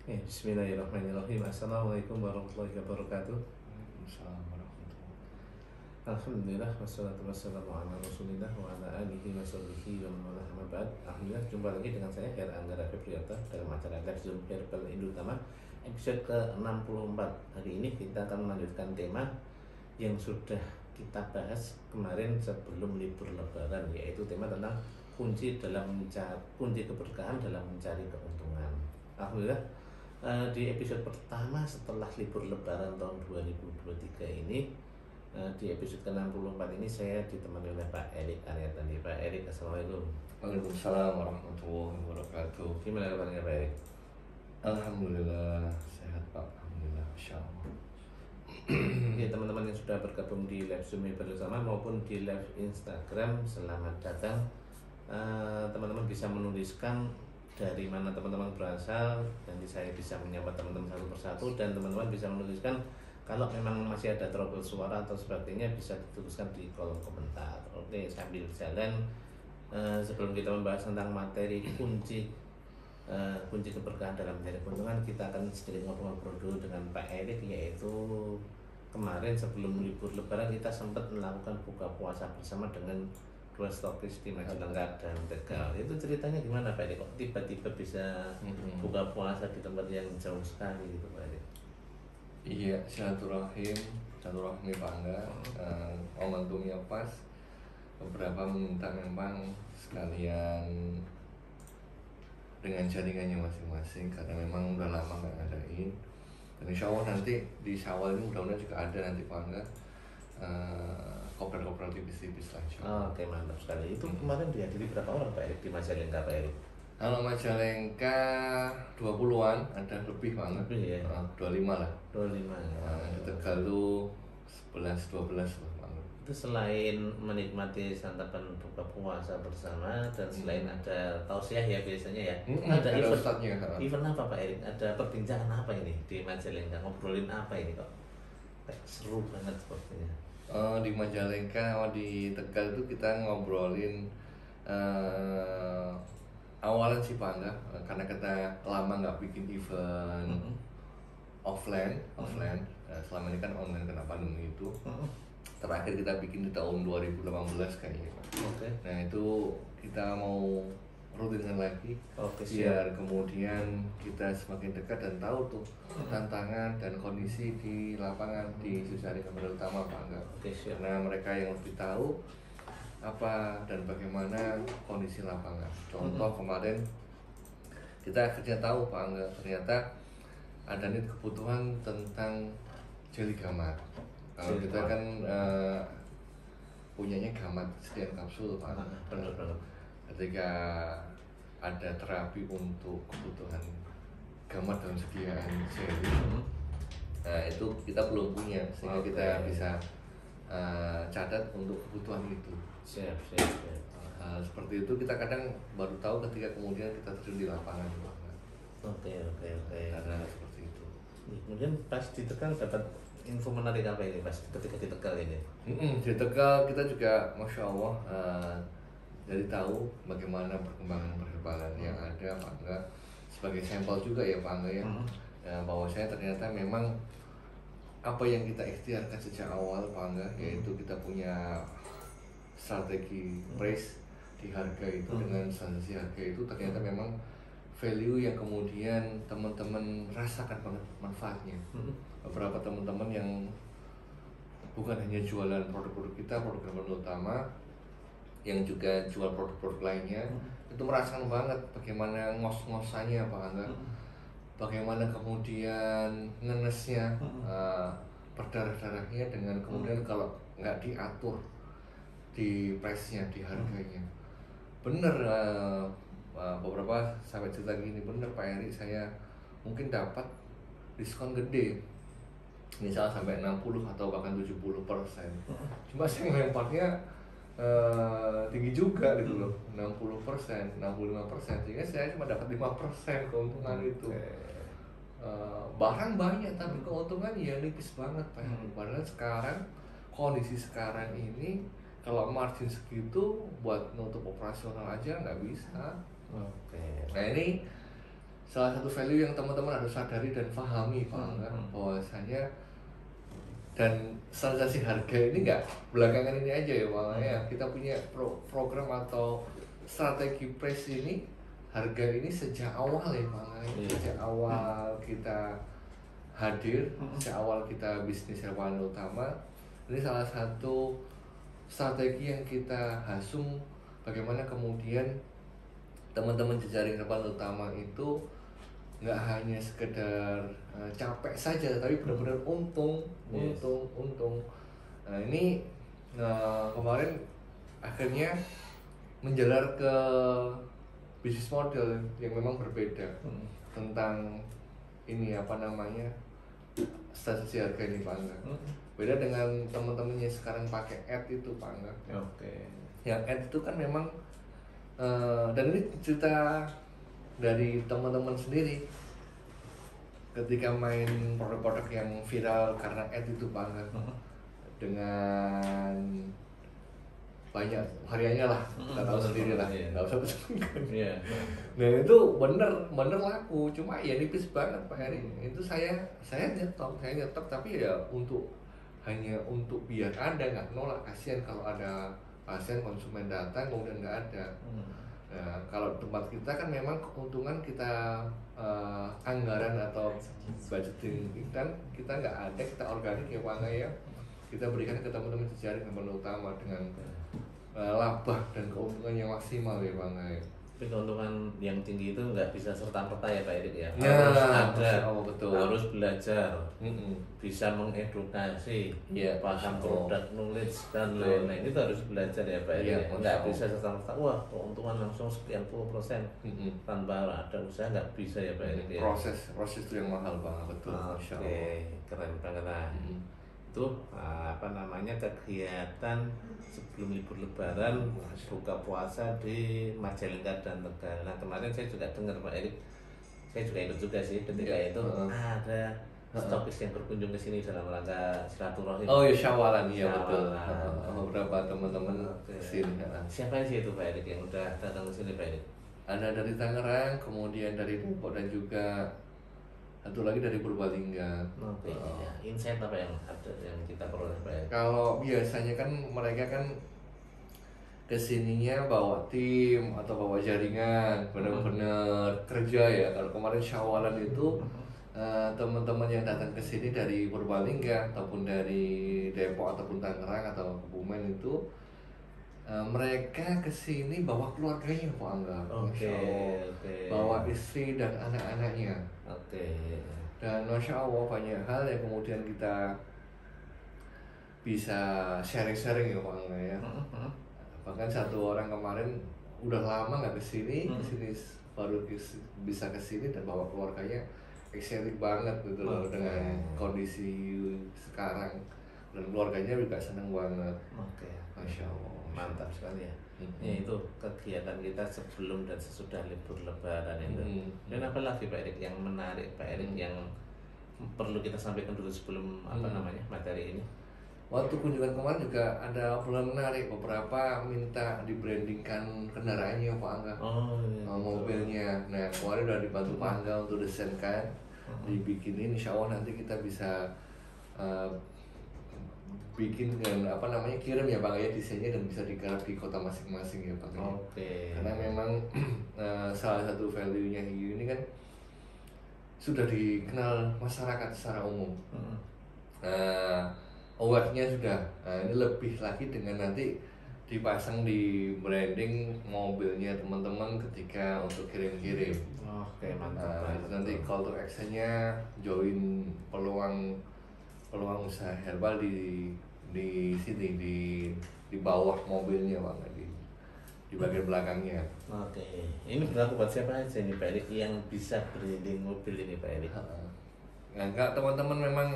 Bismillahirrahmanirrahim. Assalamualaikum warahmatullahi wabarakatuh. Waalaikumsalam warahmatullahi. Alhamdulillah wassalatu wassalamu ala Rasulillah wa ala alihi wa sahbihi wa man wala amma ba'd. Alhamdulillah jumpa lagi dengan saya Her Anggara Febriata dalam acara Live Zoom Herbal Indutama episode ke-64. Hari ini kita akan melanjutkan tema yang sudah kita bahas kemarin sebelum libur lebaran, yaitu tema tentang kunci keberkahan dalam mencari keuntungan. Alhamdulillah di episode pertama setelah libur lebaran tahun 2023 ini, di episode ke-64 ini saya ditemani oleh Pak Erik Aryatandi. Pak Erik, assalamualaikum. Waalaikumsalam warahmatullahi wabarakatuh. Gimana kabarnya Pak Erik? Alhamdulillah sehat Pak. Alhamdulillah, Masya Allah. Ya, teman-teman yang sudah bergabung di live Zoom bersama maupun di live Instagram, selamat datang. Teman-teman bisa menuliskan dari mana teman-teman berasal, nanti saya bisa menyapa teman-teman satu persatu, dan teman-teman bisa menuliskan kalau memang masih ada trouble suara atau sebagainya bisa dituliskan di kolom komentar. Oke, sambil jalan, sebelum kita membahas tentang materi kunci keberkahan dalam mencari keuntungan, kita akan sedikit ngobrol-ngobrol dulu dengan Pak Erik, yaitu kemarin sebelum libur lebaran kita sempat melakukan buka puasa bersama dengan dua stokis di Majalengka dan Tegal. Itu ceritanya gimana Pak Erik? Kok tiba-tiba bisa buka puasa di tempat yang jauh sekali gitu Pak Erik? Iya, silaturahmi Pak Angga. Momentumnya pas. Beberapa meminta memang sekalian dengan jaringannya masing-masing karena memang udah lama nggak ngadain. Dan insya Allah nanti di Syawal ini mudah-mudahan juga ada nanti Pak Angga. Koper-koper tipis-tipis lah. Oke, mantap sekali. Itu kemarin dihadiri berapa orang Pak Erik di Majalengka Pak Erik? Kalau Majalengka 20-an, ada lebih banget. Lebih ya? 25 lah. 25 ya. Di Tegal tuh 11-12 lah banget. Itu selain menikmati santapan buka puasa bersama dan selain ada tausiah ya biasanya ya, ada event, ustadznya. event apa Pak Erik? Ada perbincangan apa ini di Majalengka? Ngobrolin apa ini kok? Kayak seru banget sepertinya. Di Majalengka, di Tegal itu kita ngobrolin awalan sih Pak Angga, karena kita lama nggak bikin event offline. Selama ini kan online karena pandemi itu. Terakhir kita bikin di tahun 2018 kayaknya. Oke. Nah itu kita mau rutinkan lagi. Oke, biar kemudian kita semakin dekat dan tahu tuh tantangan dan kondisi di lapangan di Susari Kamar Utama Pak Angga. Oke, siap. Karena mereka yang lebih tahu apa dan bagaimana kondisi lapangan. Contoh kemarin kita akhirnya tahu Pak Angga, ternyata ada nih kebutuhan tentang jeli gamat. Kalau kita kan punyanya gamat sediaan kapsul Pak. Benar. Ketika ada terapi untuk kebutuhan gamat dalam sediaan jeli, nah itu kita belum punya sehingga kita bisa catat untuk kebutuhan itu. Siap. Seperti itu kita kadang baru tahu ketika kemudian kita terjun di lapangan. Oke. Karena seperti itu. Kemudian pas di Tegal dapat info menarik apa ini pas ketika di Tegal ini? Di Tegal kita juga Masya Allah jadi tahu bagaimana perkembangan perhebalan yang ada Pak Angga, sebagai sampel juga ya Pak Angga ya. Bahwa saya ternyata memang apa yang kita ikhtiarkan sejak awal Pak Angga, yaitu kita punya strategi price di harga itu dengan standarisasi harga itu, ternyata memang value yang kemudian teman-teman rasakan banget manfaatnya. Beberapa teman-teman yang bukan hanya jualan produk-produk kita, produk utama, yang juga jual produk-produk lainnya, itu merasakan banget bagaimana ngos-ngosannya Pak Angga, bagaimana kemudian ngenesnya, berdarah-darahnya, dengan kemudian kalau nggak diatur di price-nya, di harganya. Bener, beberapa sampai cerita gini, bener Pak Eri, saya mungkin dapat diskon gede, misal sampai 60 atau bahkan 70%. Cuma saya ngelemparnya tinggi juga gitu loh, 60%, 65%, sehingga saya cuma dapat 5% keuntungan itu. Barang banyak tapi keuntungan ya nipis banget Pak. Padahal sekarang, kondisi sekarang ini kalau margin segitu buat nutup operasional aja nggak bisa. Oke. Nah ini salah satu value yang teman-teman harus sadari dan pahami Pak Angga, bahwasanya dan standarisasi harga ini nggak belakangan ini aja ya Pak Angga ya, kita punya program atau strategi price ini, harga ini sejak awal ya Pak Angga, sejak awal kita hadir, sejak awal kita bisnis Herbalan Utama, ini salah satu strategi yang kita hasung, bagaimana kemudian teman-teman jejaring Herbalan Utama itu nggak hanya sekedar capek saja, tapi benar-benar untung. Nah ini kemarin akhirnya menjalar ke bisnis model yang memang berbeda tentang ini apa namanya strategi harga ini Pak Angga. Beda dengan teman-teman yang sekarang pakai ad itu Pak Angga. Yang ad itu kan memang dan ini cerita dari teman-teman sendiri ketika main produk-produk yang viral karena ad itu Pak Angga, dengan banyak hariannya lah, kita tahu sendiri lah, nggak usah disebutkan. Nah itu bener laku, cuma ya nipis banget Pak Heri. Itu saya nyetok tapi ya hanya untuk biar ada, nggak nolak, kasihan kalau ada pasien konsumen datang kemudian nggak ada. Nah, kalau tempat kita kan memang keuntungan kita anggaran atau budgeting kita nggak ada, kita organik ya Pak Angga ya, kita berikan ke teman-teman jejaring Herbalan Utama dengan laba dan keuntungan yang maksimal ya Pak Angga ya. Tapi keuntungan yang tinggi itu nggak bisa serta-merta ya Pak Erik ya. Harus ada, betul. Harus belajar, bisa mengedukasi, paham produk, knowledge dan lain-lain, itu harus belajar ya Pak Erik. Nggak bisa serta-merta, wah keuntungan langsung sekian puluh %, tanpa ada usaha nggak bisa ya Pak Erik ya. Proses itu yang mahal Pak, betul. Oke, keren banget lah. Itu apa namanya kegiatan sebelum libur Lebaran, buka puasa di Majalengka dan Tegal. Nah kemarin saya juga dengar Pak Erik, saya juga ikut juga sih ketika itu ada stokis yang berkunjung ke sini dalam rangka silaturahim. Oh ya Syawalan, iya betul. Beberapa teman-teman kesini. Siapa sih itu Pak Erik yang udah datang ke sini Pak Erik? Ada dari Tangerang, kemudian dari Depok, dan juga satu lagi dari Purbalingga. Insight apa yang ada yang kita peroleh Pak Erik? Kalau biasanya kan mereka kan kesininya bawa tim atau bawa jaringan, benar-benar kerja ya. Kalau kemarin Syawalan itu teman-teman yang datang ke sini dari Purbalingga ataupun dari Depok ataupun Tangerang atau Kebumen itu mereka kesini bawa keluarganya Pak Angga, bawa istri dan anak-anaknya. Dan Masya Allah banyak hal yang kemudian kita bisa sharing-sharing ya Pak Angga ya. Bahkan satu orang kemarin udah lama nggak kesini baru bisa kesini dan bawa keluarganya, excited banget gitu loh dengan kondisi sekarang, dan keluarganya juga seneng banget. Masya Allah, mantap sekali ya. Ya itu kegiatan kita sebelum dan sesudah libur Lebaran itu. Dan apa lagi Pak Erik yang menarik Pak Erik yang perlu kita sampaikan dulu sebelum apa namanya materi ini? Waktu kunjungan kemarin juga ada obrolan menarik, beberapa minta di-brandingkan kendaraannya Pak Angga, mobilnya. Nah kemarin udah dibantu Pak Angga untuk desainkan, dibikinin, insya Allah nanti kita bisa bikin dengan apa namanya, kirim ya Pak ya desainnya, dan bisa digarap di kota masing-masing ya Pak. Karena memang salah satu value-nya Hiu ini kan sudah dikenal masyarakat secara umum. Aware-nya sudah. Ini lebih lagi dengan nanti dipasang di branding mobilnya teman-teman ketika untuk kirim-kirim. Mantap. Nanti call to action-nya join peluang usaha herbal di sini, di bawah mobilnya Pak, di bagian belakangnya. Ini berlaku buat siapa aja nih Pak Erik yang bisa branding mobil ini Pak Erik? Nah, teman-teman memang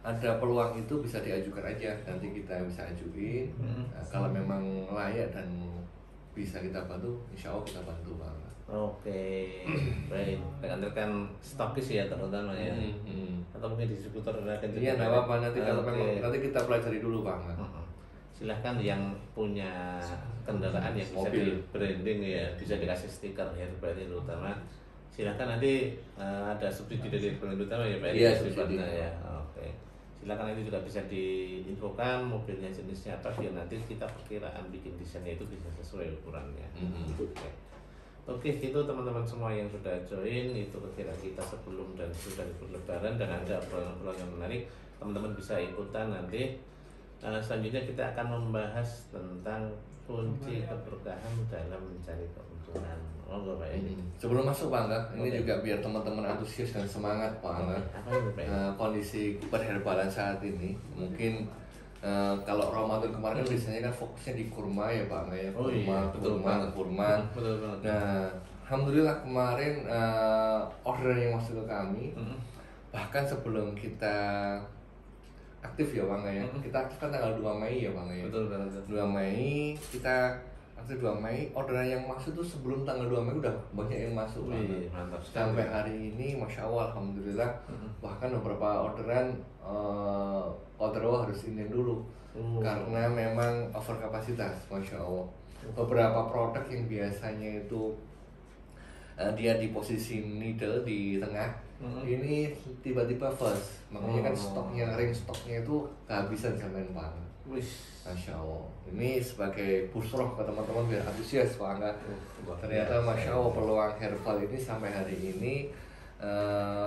ada peluang itu bisa diajukan aja, nanti kita bisa ajuin. Kalau memang layak dan bisa kita bantu, insya Allah kita bantu Pak. Baik. Rekan-rekan stokis ya terutama ya. Atau mungkin distributor rekan. Iya, nggak apa-apa, nanti kalau memang nanti kita pelajari dulu Pak. Silahkan yang punya kendaraan yang bisa di branding ya, bisa dikasih stiker herbal ini terutama. silakan nanti ada subsidi dari Direktur Utama ya Pak Iya, sifatnya subsidi. ya. Oke. Silakan nanti juga bisa diinfokan mobilnya jenisnya apa biar nanti kita perkiraan bikin desainnya itu bisa sesuai ukurannya. Oke. Oke, itu teman-teman semua yang sudah join, itu perkiraan kita sebelum dan sudah libur Lebaran dan ada obrolan-obrolan yang menarik, teman-teman bisa ikutan nanti. Selanjutnya kita akan membahas tentang kunci keberkahan dalam mencari keuntungan. Oh enggak Pak ya? Sebelum masuk Pak Angga, ini Oke. juga biar teman-teman antusias dan semangat Pak Angga. Apa ini Pak? Kondisi perherbalan saat ini mungkin kalau Ramadan kemarin kan biasanya kan fokusnya di kurma ya Pak Angga ya, Oh iya, betul kurma, banget. kurma. Betul banget. Nah, alhamdulillah kemarin orderan yang masuk ke kami, bahkan sebelum kita aktif ya Bang ya. Kita aktif kan tanggal 2 Mei ya Bang ya. Betul banget. 2 Mei kita aktif 2 Mei, orderan yang masuk tuh sebelum tanggal 2 Mei udah banyak yang masuk Bang. Wih, mantap sekali. Sampai hari ini Masya Allah Alhamdulillah bahkan beberapa orderan order harus ini dulu karena memang over kapasitas Masya Allah. Beberapa produk yang biasanya itu dia di posisi middle di tengah, ini tiba-tiba first, makanya kan ring stoknya itu kehabisan sampai banget. Masya Allah, ini sebagai busroh ke teman-teman biar antusias Pak Angga. Ternyata Masya Allah peluang herbal ini sampai hari ini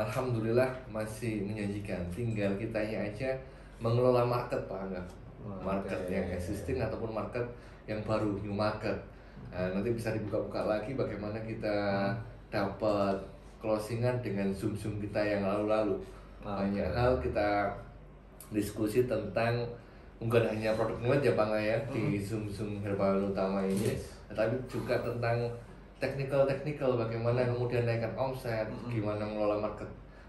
Alhamdulillah masih menjanjikan. Tinggal kitanya aja mengelola market Pak Angga, market yang existing ataupun market yang baru, new market. Nanti bisa dibuka-buka lagi bagaimana kita dapat closingan dengan zoom kita yang lalu-lalu. Banyak hal kita diskusi tentang bukan hanya produk nuat ya Bang ya di zoom herbal utama ini, tapi juga tentang technical bagaimana kemudian naikkan omset, gimana mengelola market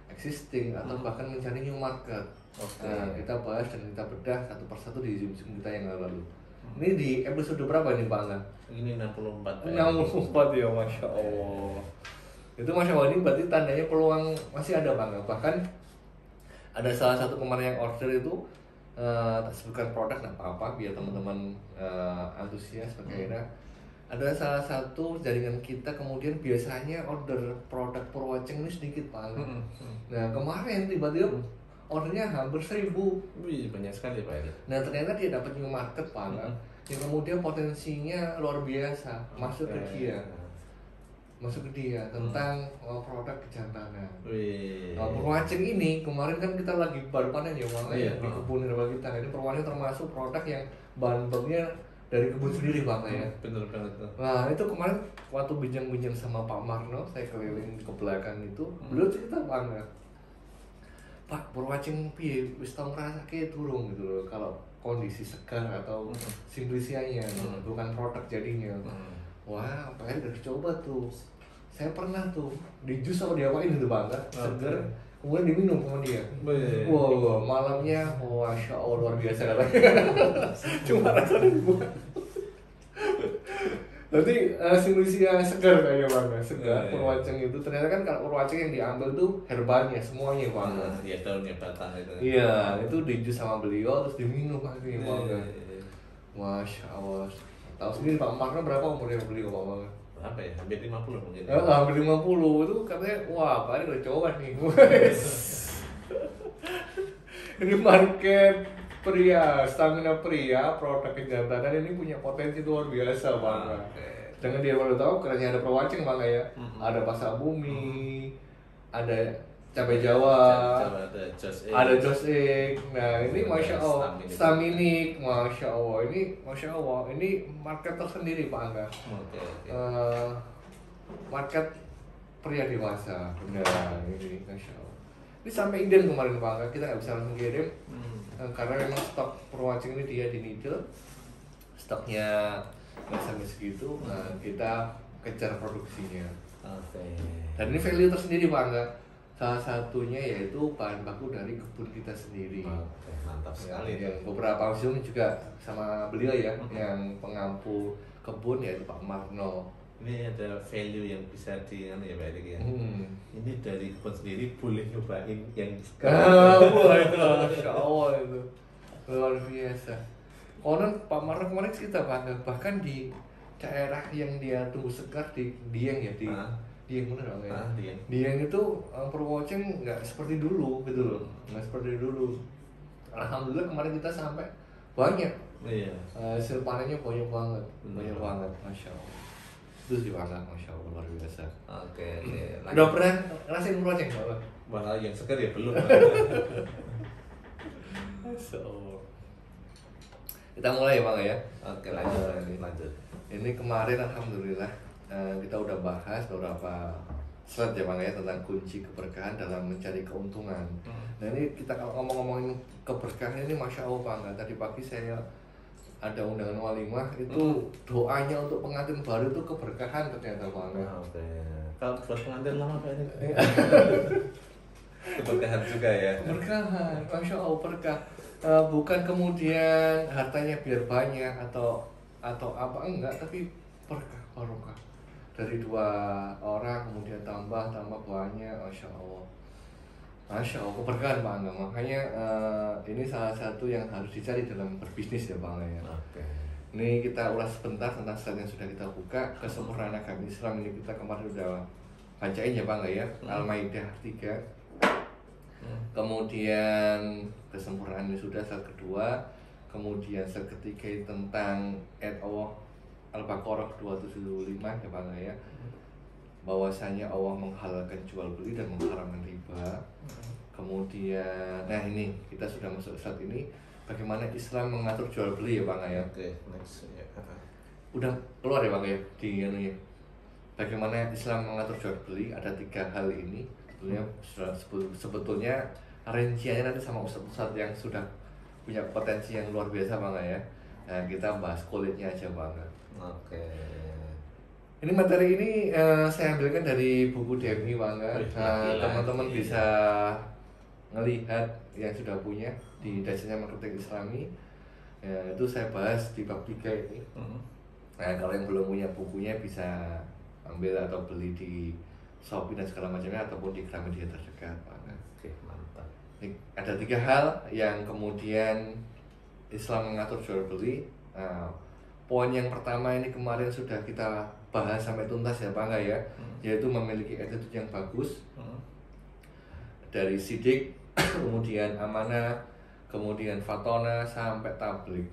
existing atau bahkan mencari new market. Kita bahas dan kita bedah satu persatu di zoom kita yang lalu. Ini di episode berapa nih Bang? Ini 64. 64 ya Masya Allah. Itu Masya Allah, ini berarti tandanya peluang masih ada Bang. Bahkan ada salah satu kemarin yang order itu tak sebutkan produk nggak apa-apa biar teman-teman antusias bagaimana. Ada salah satu jaringan kita kemudian biasanya order produk Purwaceng ini sedikit Bang. Nah kemarin tiba-tiba ordernya hampir 1.000. Wih, banyak sekali Pak ini. Nah ternyata dia dapat new market Pak, yang kemudian potensinya luar biasa masuk ke dia tentang produk kejantanan. Purwaceng ini kemarin kan kita lagi baru panen ya Bang ya di kebun herbal kita. Ini Purwaceng termasuk produk yang bahan bakunya dari kebun sendiri Bang ya. Bener banget. Nah itu kemarin waktu bincang-bincang sama Pak Marno, saya keliling ke belakang itu, beliau cerita banget. Pak, Purwaceng piye wis tau ngrasake durung gitu loh kalau kondisi segar atau simplisianya bukan produk jadinya. Wah, Pak Erick udah coba tuh. Saya pernah tuh di jus sama diapain gitu Bang, segar kemudian diminum sama dia. Wow, malamnya Masya Allah luar biasa katanya. Cuma rasanya buat nanti simulisia segar kayaknya Bang, segar Purwaceng itu ternyata kan kalau Purwaceng yang diambil tuh herbalnya semuanya Bang. Iya daunnya batang itu. Iya, itu di jus sama beliau terus diminum akhirnya Bang. Masya Allah. Tahu sendiri Pak Marno berapa umurnya beliau Pak Bang? Berapa ya? Hampir 50 mungkin. Hampir 50 itu katanya wah Pak Erick udah coba nih. Ini market pria, stamina pria, produk kejantanan ini punya potensi luar biasa Bang. Jangan dia baru tahu kerennya ada Purwaceng Bang ya. Ada Pasak Bumi, ada cabai Jawa, ada Jos Egg. Nah ini Masya Allah, Staminik, Masya Allah, ini market tersendiri Pak Angga. Market pria dewasa, benar ini Masya Allah. Ini sampai Inden kemarin Pak Angga, kita nggak bisa langsung kirim karena memang stok Purwaceng ini dia di Nidel, stoknya nggak sampai segitu. Nah kita kejar produksinya. Dan ini value tersendiri Pak Angga. Salah satunya yaitu bahan baku dari kebun kita sendiri. Mantap sekali. Yang beberapa museum juga sama beliau ya, yang pengampu kebun yaitu Pak Marno. Ini ada value yang bisa ya Pak Erick ya. Ini dari kebun sendiri boleh nyobain yang wah itu Masya Allah itu luar biasa. Konon Pak Marno kemarin cerita bahkan di daerah yang dia tumbuh segar di Dieng ya di Dieng bener Bang ya. Dieng. Dieng itu Purwoceng nggak seperti dulu gitu loh, nggak seperti dulu. Alhamdulillah kemarin kita sampai banyak. Iya. Hasil panennya banyak banget, masya Allah. Itu sih Bang, masya Allah luar biasa. Oke. Udah pernah ngerasain Purwoceng Bang? Wah, yang segar ya belum. Masya Allah. Kita mulai ya Bang ya. Oke, lanjut. Ini kemarin alhamdulillah kita udah bahas beberapa slide ya Bang ya tentang kunci keberkahan dalam mencari keuntungan. Nah ini kita kalau ngomongin keberkahan ini masya Allah Bang. Tadi pagi saya ada undangan walimah itu doanya untuk pengantin baru itu keberkahan ternyata Bang. Oke. Kalau buat pengantin lama apa ini? Keberkahan juga ya. Keberkahan, masya Allah berkah. Bukan kemudian hartanya biar banyak atau apa enggak, tapi berkah barokah dari 2 orang kemudian tambah banyak, masya Allah keberkahan Bang. Makanya ini salah satu yang harus dicari dalam berbisnis ya Bang ya. Oke. Ini kita ulas sebentar tentang slide yang sudah kita buka. Kesempurnaan agama Islam ini kita kemarin udah bacain ya Bang ya. Al-Maidah 3. Kemudian kesempurnaan ini sudah slide kedua. Kemudian slide ketiga tentang ayat Allah Al-Baqarah 275 ya Bang ya. Bahwasanya Allah menghalalkan jual beli dan mengharamkan riba. Kemudian nah ini kita sudah masuk slide ini bagaimana Islam mengatur jual beli ya Bang ya. Oke, next ya. Udah keluar ya Bang ya di ini ya. Bagaimana Islam mengatur jual beli, ada 3 hal ini. Sebetulnya rinciannya nanti sama ustadz yang sudah punya potensi yang luar biasa Bang ya. Nah, kita bahas kulitnya aja Bang. Oke. Ini materi ini saya ambilkan dari buku DMI Bang. Teman-teman bisa ngelihat yang sudah punya di dasarnya marketing Islami. Ya, itu saya bahas di bab 3 ini. Nah, kalau yang belum punya bukunya bisa ambil atau beli di Shopee dan segala macamnya ataupun di Gramedia terdekat Pak. Oke, mantap. Ada 3 hal yang kemudian Islam mengatur jual beli. Nah, poin yang pertama ini kemarin sudah kita bahas sampai tuntas ya Pak ya, yaitu memiliki attitude yang bagus. Dari sidik, kemudian amanah, kemudian fatona sampai tablik.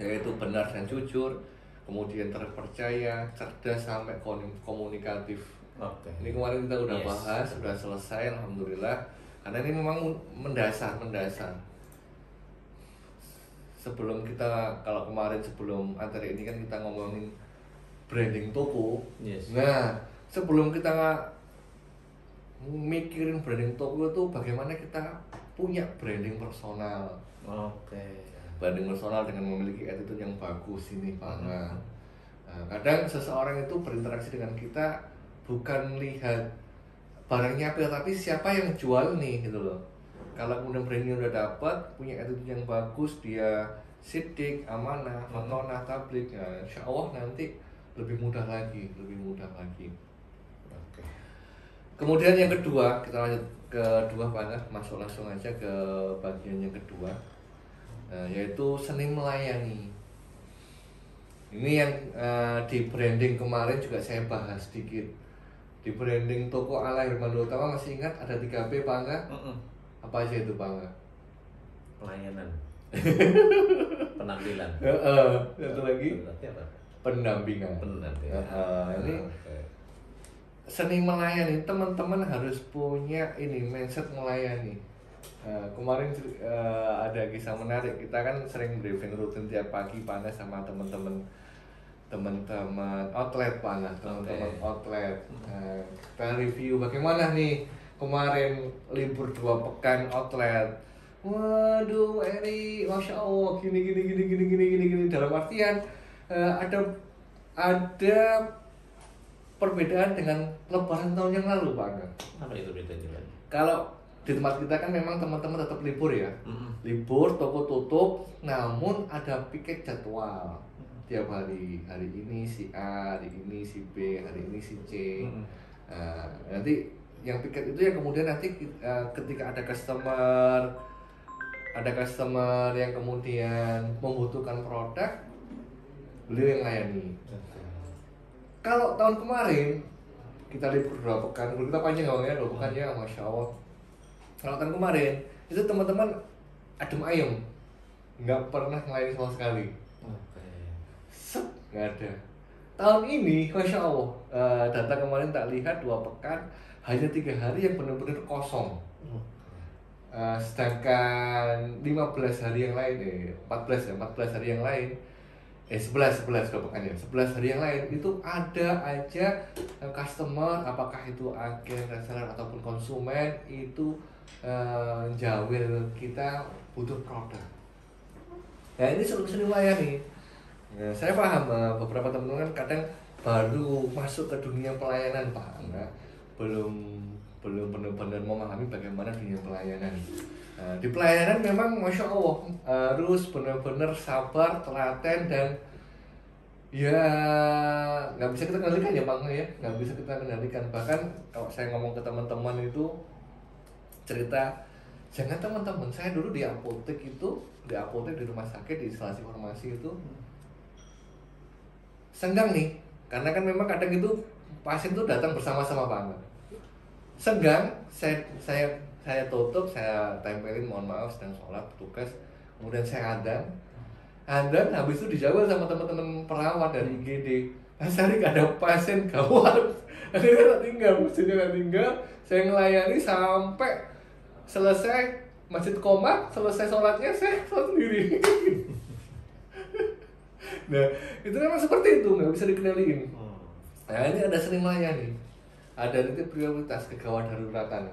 Yaitu benar dan jujur, kemudian terpercaya, cerdas sampai komunikatif. Oke. Ini kemarin kita udah bahas, sudah selesai alhamdulillah. Karena ini memang mendasar. Sebelum kita sebelum antara ini kan kita ngomongin branding toko. Nah, sebelum kita mikirin branding toko itu bagaimana kita punya branding personal. Oke. Branding personal dengan memiliki attitude yang bagus ini Pak. Nah, kadang seseorang itu berinteraksi dengan kita bukan lihat barangnya apa tapi siapa yang jual nih gitu loh. Kalau kemudian brandingnya udah dapat, punya attitude yang bagus, dia sidik, amanah, fatonah, tablik, ya, insya Allah nanti lebih mudah lagi. Oke. Kemudian yang kedua, kita lanjut kedua Pak, masuk langsung aja ke bagian yang kedua, yaitu seni melayani. Ini yang di branding kemarin juga saya bahas sedikit. Di branding toko Ala Hermanto Utama masih ingat ada 3P Pak enggak? Apa aja itu Pak enggak? Pelayanan. Penampilan. Satu lagi apa? Pendampingan. Ini seni melayani, teman-teman harus punya ini mindset melayani. Kemarin ada kisah menarik. Kita kan sering briefing rutin tiap pagi panas sama teman-teman outlet Pak, teman-teman outlet. Kita review bagaimana nih kemarin libur 2 pekan outlet. Waduh, Eri, masya Allah, gini. Dalam artian ada perbedaan dengan Lebaran tahun yang lalu Pak. Apa itu bedanya? Kalau di tempat kita kan memang teman-teman tetap libur ya. Libur, toko tutup, namun ada piket jadwal. Tiap hari ini si A, hari ini si B, hari ini si C. Nanti yang piket itu yang kemudian nanti ketika ada customer yang kemudian membutuhkan produk, beliau yang layani. Kalau tahun kemarin kita libur 2 pekan, libur kita panjang Bang ya, 2 pekan ya, Masya Allah. Kalau tahun kemarin itu teman-teman adem ayem, nggak pernah ngelayani sama sekali. Set, nggak ada. Tahun ini, Masya Allah, data kemarin tak lihat 2 pekan, hanya 3 hari yang benar-benar kosong. Sedangkan 15 hari yang lain, 14 hari yang lain, 11 2 pekan ya, 11 hari yang lain itu ada aja customer, apakah itu agen, reseller ataupun konsumen itu jawil kita butuh produk. Nah ini solusi layani. Nah, saya paham beberapa teman-teman kan kadang baru masuk ke dunia pelayanan Pak, belum benar-benar memahami bagaimana dunia pelayanan. Di pelayanan memang Masya Allah harus benar-benar sabar, telaten, dan ya nggak bisa kita kendalikan ya Bang ya, nggak bisa kita kendalikan. Bahkan kalau saya ngomong ke teman-teman itu cerita, jangan teman-teman, saya dulu di apotek di rumah sakit, di instalasi farmasi itu senggang nih, karena kan memang kadang itu pasien itu datang bersama-sama banget. Senggang, saya tutup, saya tempelin, mohon maaf sedang sholat, tugas, kemudian saya adzan, habis itu dijawab sama teman-teman perawat dari IGD. Mas Ari gak ada pasien gawat, akhirnya tinggal, saya ngelayani sampai selesai masjid qomat, selesai sholatnya saya sholat sendiri. Nah itu memang seperti itu, nggak bisa dikendaliin. Nah ini ada sering melayani, ada itu prioritas kegawat daruratan,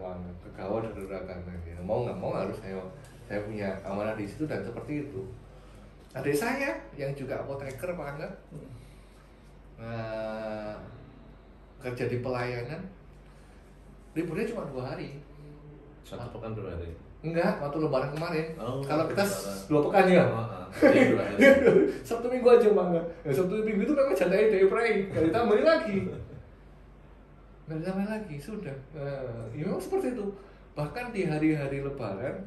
ya, mau nggak mau harus saya punya amanah di situ, dan seperti itu. Adik saya yang juga apoteker Pak Angga, kerja di pelayanan, liburnya cuma 2 hari. 1 pekan 2 hari. Enggak, waktu lebaran kemarin. Kalau kita lebaran. 2 pekan ya. Sabtu Minggu aja Bang. Ya, Sabtu Minggu itu memang jatahnya dari pray, enggak ditambahin lagi. Sudah. Ya memang seperti itu. Bahkan di hari-hari lebaran,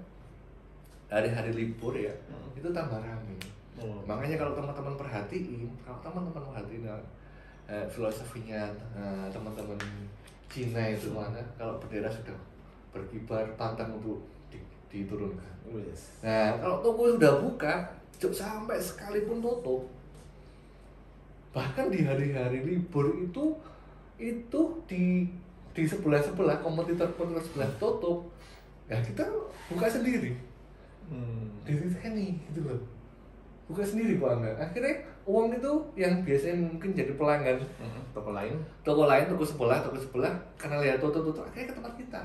hari-hari libur ya, itu tambah ramai. Makanya kalau teman-teman perhatiin filosofinya teman-teman Cina itu mana, kalau bendera sudah berkibar, pantang untuk diturunkan. Nah, kalau toko sudah buka, sampai sekalipun tutup, bahkan di hari-hari libur itu di sebelah kompetitor sebelah tutup, ya kita buka sendiri. Ditikan nih, gitu loh. Buka sendiri Pak Angga. Akhirnya uang itu yang biasanya mungkin jadi pelanggan toko lain, toko sebelah, karena lihat tutup, akhirnya ke tempat kita.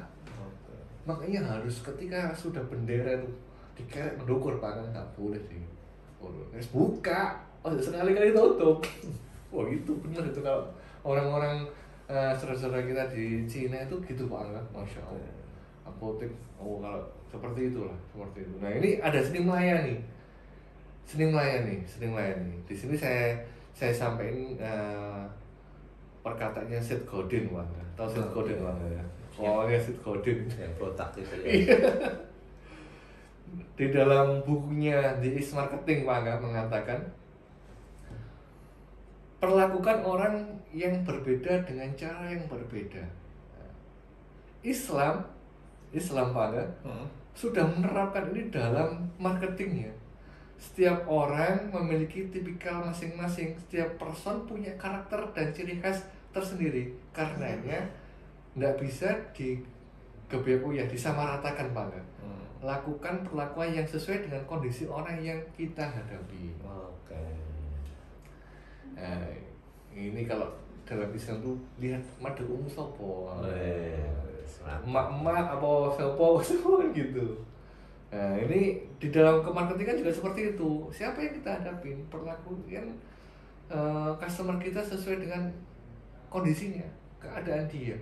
Makanya harus ketika sudah bendera itu dikerek mendukur Pak Angga, nggak boleh sih. Harus buka, sekali-kali tutup. Wah itu benar itu, kalau orang-orang saudara-saudara kita di Cina itu gitu Pak Angga, Masya Allah. Apotek, kalau seperti itulah, seperti itu. Nah ini ada seni melayani. Di sini saya sampaikan perkataannya Seth Godin Bang. Tahu Seth Godin Bang ya? Oh ya, Seth Godin yang botak itu ya. Di dalam bukunya The Is Marketing Bang mengatakan, perlakukan orang yang berbeda dengan cara yang berbeda. Islam Bang sudah menerapkan ini dalam marketingnya. Setiap orang memiliki tipikal masing-masing. Setiap person punya karakter dan ciri khas tersendiri. Karenanya nggak bisa disamaratakan Pak. Lakukan perlakuan yang sesuai dengan kondisi orang yang kita hadapi. Oke. Nah, ini kalau dalam Islam tuh lihat mad'u sopo, emak-emak apa sopo gitu. Nah ini di dalam kemarketingan juga seperti itu. Siapa yang kita hadapin, perlakuan customer kita sesuai dengan kondisinya, keadaan dia.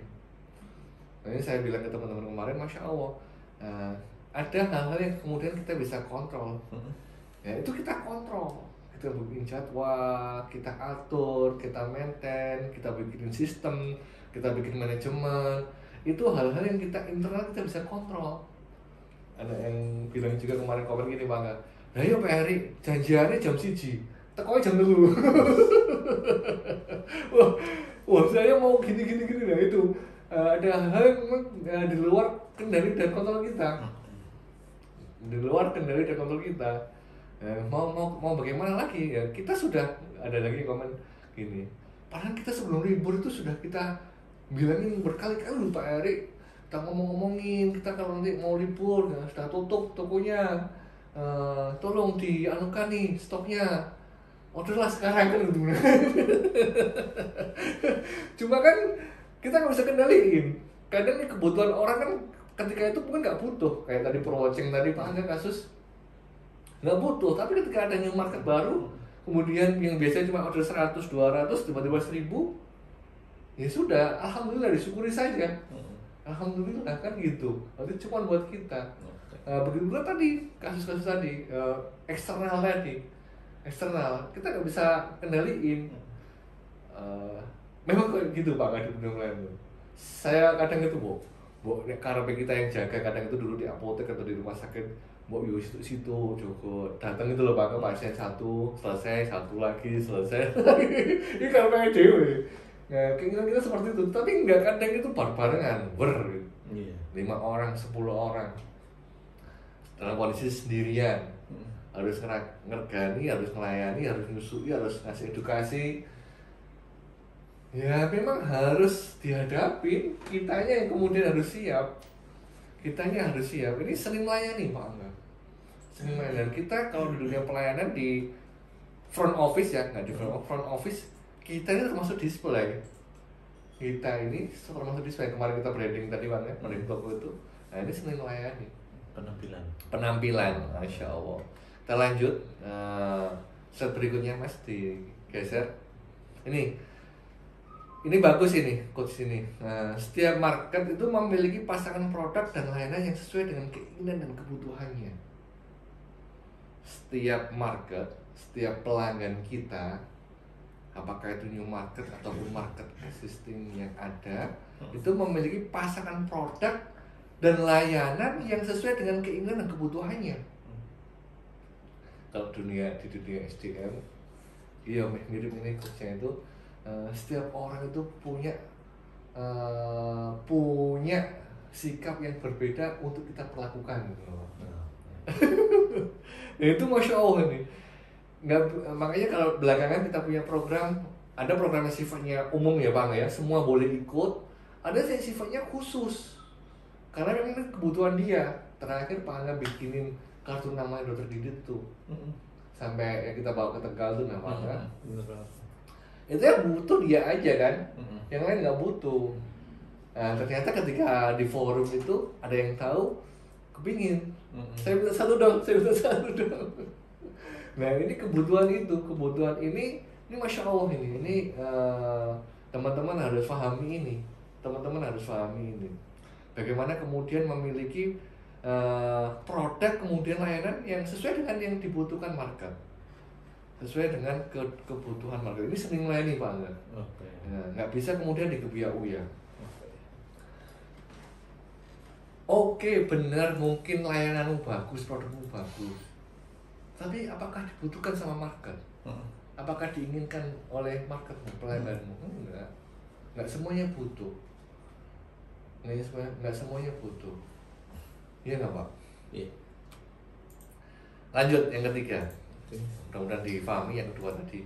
Nah, ini saya bilang ke teman-teman kemarin, Masya Allah, ada hal-hal yang kemudian kita bisa kontrol. Ya itu kita kontrol, kita bikin jadwal, kita atur, kita maintain, kita bikin sistem, kita bikin manajemen. Itu hal-hal yang kita internal kita bisa kontrol. Ada yang bilang juga kemarin komen gini Bang, nah ya Pak Heri, janjiannya jam 1, tekonya jam 3. Wah, wah saya mau gini nah itu ada hal yang memang di luar kendali dan kontrol kita, di luar kendali dan kontrol kita. Mau bagaimana lagi ya, kita sudah ada lagi komen gini, padahal kita sebelum libur itu sudah kita bilangin berkali-kali Pak Erik, kita ngomongin kita kalau nanti mau libur ya, sudah tutup tokonya, tolong dianukan nih stoknya, orderlah sekarang kan gitu. Cuma kan kita nggak bisa kendaliin, kadang nih kebutuhan orang kan ketika itu mungkin nggak butuh, kayak tadi Perwatching tadi Pak Angga kasus nggak butuh, tapi ketika ada new market baru, kemudian yang biasanya cuma order 100, 200 tiba-tiba 1000, ya sudah, alhamdulillah disyukuri saja, alhamdulillah kan gitu, nanti cuma buat kita. Begitu pula tadi kasus-kasus tadi eksternal tadi, eksternal kita nggak bisa kendaliin. Memang kayak gitu Pak, nggak di lain. Saya kadang itu karena kita yang jaga, kadang itu dulu di apotek atau di rumah sakit, yo situ Joko datang itu loh Pak, ke pasien satu selesai, satu lagi selesai. Ini kalau pengen dewe, nah keinginan kita seperti itu, tapi nggak, kadang itu barengan gitu. 5 orang, 10 orang dalam kondisi sendirian, harus ngergani, harus melayani, harus nyusui, harus ngasih edukasi. Ya memang harus dihadapi, kitanya yang kemudian harus siap, kitanya harus siap. Ini sering melayani Pak Angga, sering melayani. Kita kalau di dunia pelayanan di front office ya, nggak di front office, kita ini termasuk display. Kita ini termasuk display. Kemarin kita branding tadi Bang ya, branding toko itu. Nah ini sering melayani. Penampilan, Masya Allah. Kita lanjut, slide berikutnya Mas, digeser. Ini bagus ini, quotes ini. Nah, setiap market itu memiliki pasangan produk dan layanan yang sesuai dengan keinginan dan kebutuhannya. Setiap market, setiap pelanggan kita, apakah itu new market ataupun market existing yang ada, itu memiliki pasangan produk dan layanan yang sesuai dengan keinginan dan kebutuhannya. Kalau di dunia SDM, iya mirip ini quotesnya itu. Setiap orang itu punya sikap yang berbeda untuk kita perlakukan gitu loh. Nah, itu Masya Allah nih. Makanya kalau belakangan kita punya program, ada program yang sifatnya umum ya Bang ya, semua boleh ikut. Ada yang sifatnya khusus, karena memang kebutuhan dia. Terakhir Pak Angga bikinin kartu namanya Dr. Didit tuh, sampai yang kita bawa ke Tegal tuh namanya. Itu yang butuh dia aja kan, yang lain nggak butuh. Nah ternyata ketika di forum itu ada yang tahu, kepingin, saya minta satu dong. Nah ini kebutuhan ini Masya Allah ini teman-teman harus pahami ini, bagaimana kemudian memiliki produk kemudian layanan yang sesuai dengan yang dibutuhkan market, sesuai dengan kebutuhan market. Ini sering melayani Pak Angga. Nah, nggak bisa kemudian dikebiak-uya. Oke, benar, mungkin layananmu bagus, produkmu bagus, tapi apakah dibutuhkan sama market? Apakah diinginkan oleh market pelangganmu? Nggak semuanya butuh. Nggak semuanya butuh. Iya nggak Pak? Iya. Lanjut yang ketiga. Mudah-mudahan difahami yang kedua tadi.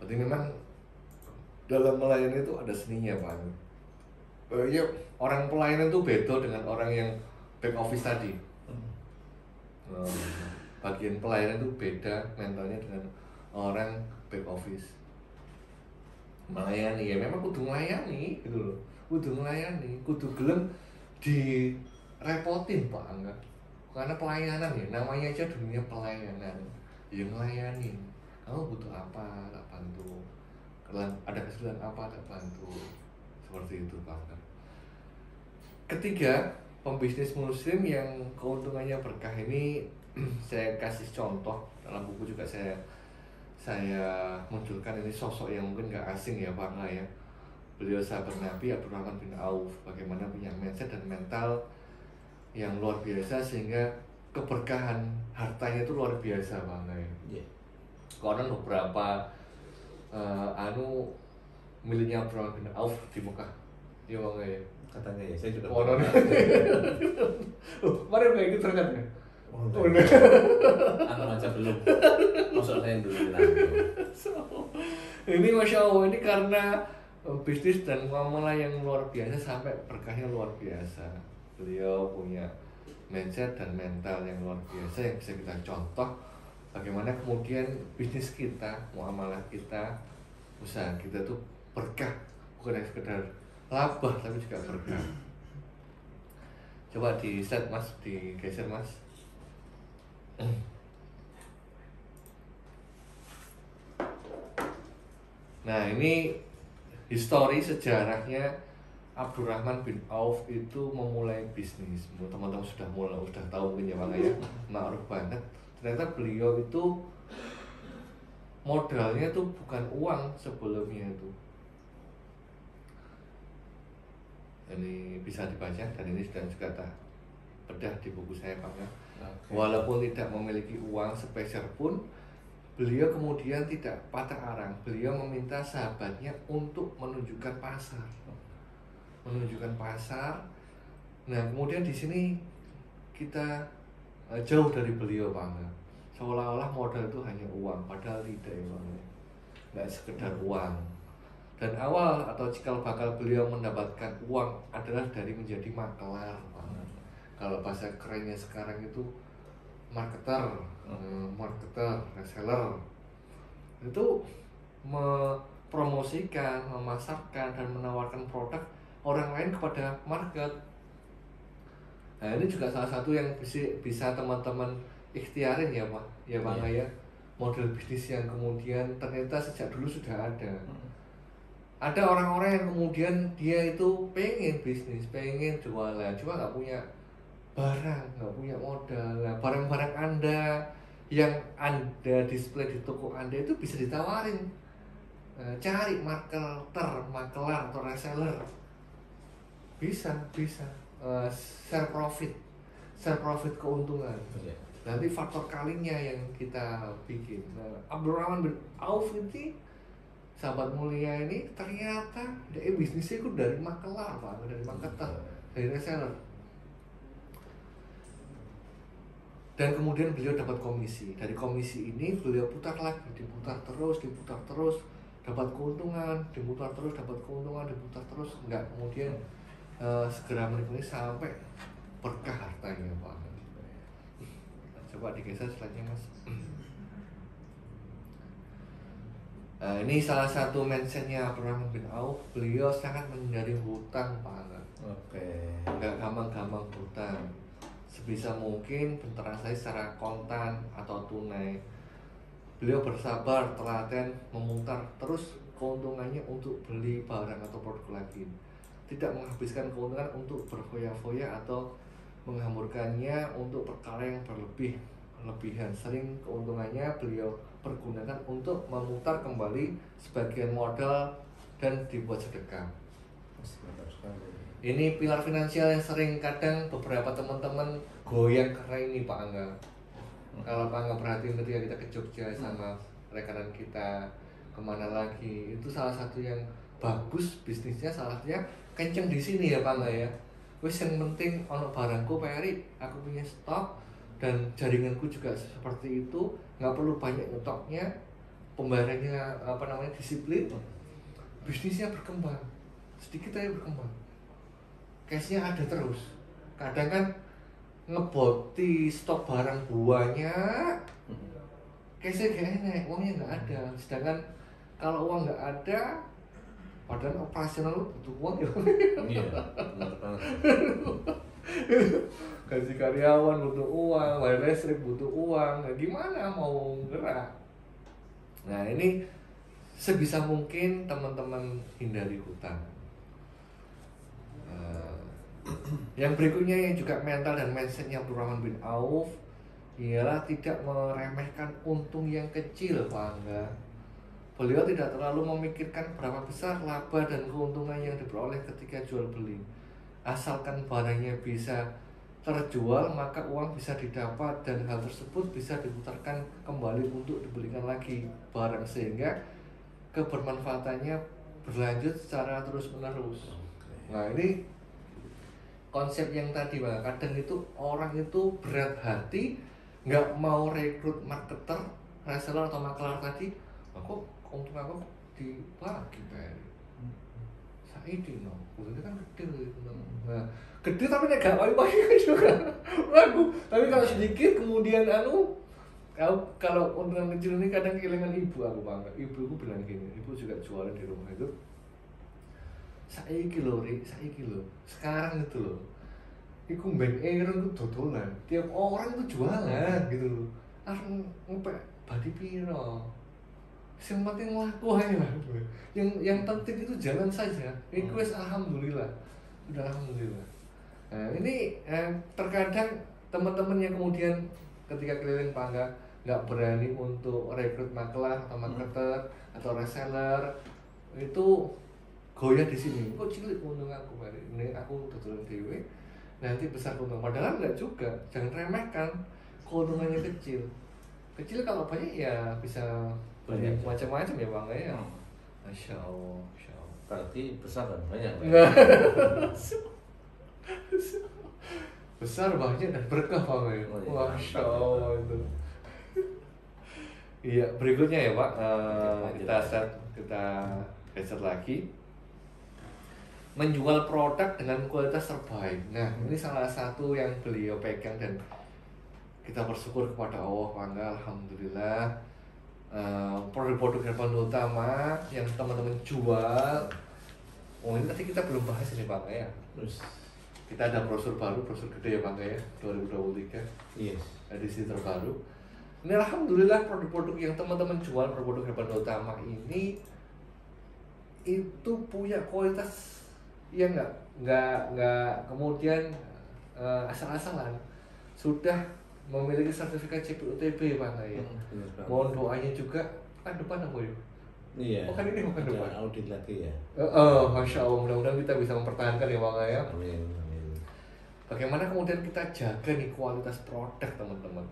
Berarti memang dalam melayani itu ada seninya Pak. Ya, orang pelayanan itu beda dengan orang yang back office tadi. Bagian pelayanan itu beda mentalnya dengan orang back office. Melayani ya memang kudu melayani gitu loh. Kudu gelem direpotin Pak Angga. Karena pelayanan ya, namanya aja dunia pelayanan. Yang melayani, kamu butuh apa, tak bantu. Ada kesulitan apa, tak bantu. Seperti itu Pak. Ketiga, pembisnis muslim yang keuntungannya berkah ini saya kasih contoh dalam buku juga saya munculkan ini sosok yang mungkin gak asing ya Pak ya. Beliau sahabat Nabi Abdurrahman bin Auf, bagaimana punya mindset dan mental yang luar biasa sehingga keberkahan hartanya itu luar biasa Bang ya. Konon beberapa miliknya Abdurrahman bin Auf di Mekah. Iya bang ya. Katanya ya, saya juga. Oh, no. Mari bang ikut berangkat ya. Oh, Oh, enggak. Anu aja belum. Masuk saya yang dulu bilang. Ini masya Allah, ini karena bisnis dan muamalah yang luar biasa sampai berkahnya luar biasa. Beliau punya mindset dan mental yang luar biasa yang bisa kita contoh bagaimana kemudian bisnis kita, muamalah kita, usaha kita tuh berkah, bukan hanya sekedar laba tapi juga berkah. Coba di slide mas, digeser mas. Nah ini histori sejarahnya Abdurrahman bin Auf itu memulai bisnis. Teman-teman sudah tahu mungkin ya bang ya, ma'ruf banget. Ternyata beliau itu modalnya tuh bukan uang sebelumnya itu. Ini bisa dibaca dan ini sudah juga tak bedah di buku saya bang ya. Okay. Walaupun tidak memiliki uang sepeser pun, beliau kemudian tidak patah arang. Beliau meminta sahabatnya untuk menunjukkan pasar. Nah kemudian di sini kita jauh dari beliau bang. Seolah-olah modal itu hanya uang, padahal tidak ya bang. Nggak sekedar uang. Dan awal atau cikal bakal beliau mendapatkan uang adalah dari menjadi makelar bang. Kalau bahasa kerennya sekarang itu marketer, reseller. Itu mempromosikan, memasarkan dan menawarkan produk orang lain kepada market. Nah ini juga salah satu yang bisa teman-teman ikhtiarin ya Pak, ya Bang ya. Model bisnis yang kemudian ternyata sejak dulu sudah ada. Ada orang-orang yang kemudian dia itu pengen bisnis, pengen jualan, cuma nggak punya barang, nggak punya modal. Nah, barang-barang Anda yang Anda display di toko Anda itu bisa ditawarin. Cari makelar atau reseller. Bisa share profit keuntungan. Nanti faktor kalinya yang kita bikin. Nah, Abdurrahman bin Auf ini sahabat mulia ini ternyata dia bisnisnya itu dari makelar Pak, dari marketer, dari reseller. Dan kemudian beliau dapat komisi. Dari komisi ini beliau putar lagi, diputar terus, dapat keuntungan, diputar terus, enggak kemudian segera menikmati sampai berkah hartanya Pak. Coba digeser slide-nya Mas. Nah, ini salah satu mindsetnya Abdurrahman bin Auf. Beliau sangat menghindari hutang Pak. Enggak gampang-gampang hutang. Sebisa mungkin bertransaksi secara kontan atau tunai. Beliau bersabar, telaten, memutar terus keuntungannya untuk beli barang atau produk lagi. Tidak menghabiskan keuntungan untuk berfoya-foya atau menghamburkannya untuk perkara yang berlebihan. Sering keuntungannya beliau pergunakan untuk memutar kembali sebagian modal dan dibuat sedekah. Ini pilar finansial yang sering kadang beberapa teman-teman goyang karena ini Pak Angga. Kalau Pak Angga perhatiin ketika kita ke Jogja sama rekanan kita kemana lagi, itu salah satu yang bagus bisnisnya, salah satunya kenceng di sini ya Pak Angga ya. Wis yang penting ono barangku Pak Eri, aku punya stok dan jaringanku juga seperti itu, nggak perlu banyak nyetoknya, pembayarannya disiplin, bisnisnya berkembang, sedikit aja berkembang. Cashnya ada terus. Kadang kan ngeboti stok barang banyak, cashnya gak enak, uangnya nggak ada. Sedangkan kalau uang nggak ada, padahal operasional butuh uang ya. Iya, benar banget. Gaji karyawan butuh uang, bayar listrik butuh uang. Nah, gimana mau gerak? Nah ini sebisa mungkin teman-teman hindari hutang. Yang berikutnya yang juga mental dan mindsetnya Abdurrahman bin Auf ialah tidak meremehkan untung yang kecil Pak Angga. Beliau tidak terlalu memikirkan berapa besar laba dan keuntungan yang diperoleh ketika jual beli. Asalkan barangnya bisa terjual maka uang bisa didapat dan hal tersebut bisa diputarkan kembali untuk dibelikan lagi barang sehingga kebermanfaatannya berlanjut secara terus menerus. Nah ini konsep yang tadi Bang, kadang itu orang itu berat hati nggak mau rekrut marketer, reseller atau makelar tadi, aku untung aku dibagi bayar. Saiki no, itu kan gede gitu. Nah, gede tapi nek gak payu-payu juga ragu. Tapi kalau sedikit kemudian kalau untungan kecil ini kadang kehilangan ibu aku Bang. Ibu aku bilang gini, ibu juga jualan di rumah itu. Saiki lho, sekarang itu loh. Iku ben eren itu dodolan. Tiap orang itu jualan gitu loh. Langsung ngepek badi piro. Yang penting laku aja lah. Yang penting itu jalan saja. Iku wis alhamdulillah. Sudah alhamdulillah. Nah, ini terkadang teman-teman yang kemudian ketika keliling Pangga nggak berani untuk rekrut makelar atau marketer atau reseller itu goyah di sini. Kok cilik untung aku kali. Ini aku dodolan dewe. Nanti besar keuntungan. Padahal enggak juga. Jangan remehkan. Keuntungannya kecil. Kecil kalau banyak ya bisa banyak macam-macam ya Bang ya. Masya Allah, Masya Allah. Berarti besar dan banyak. Besar banyak dan berkah Bang ya. Masya Allah itu. Iya, berikutnya ya Pak. Kita geser lagi. Menjual produk dengan kualitas terbaik. Nah, ini salah satu yang beliau pegang dan kita bersyukur kepada Allah Bangga, alhamdulillah. Produk-produk herbal utama yang teman-teman jual. Oh ini tadi kita belum bahas ini Bang ya. Terus kita ada brosur baru, brosur gede ya Bang ya, 2023. yes. Edisi terbaru. Ini alhamdulillah produk-produk yang teman-teman jual, produk herbal utama ini itu punya kualitas yang nggak kemudian asal-asalan, sudah memiliki sertifikat CPUTB Bang ya. Mohon doanya juga kan depan apa ya? Iya. Bukan ini bukan depan. Audit lagi ya. Masya Allah, mudah-mudahan kita bisa mempertahankan ya Bang ya. Amin. Bagaimana kemudian kita jaga nih kualitas produk teman-teman.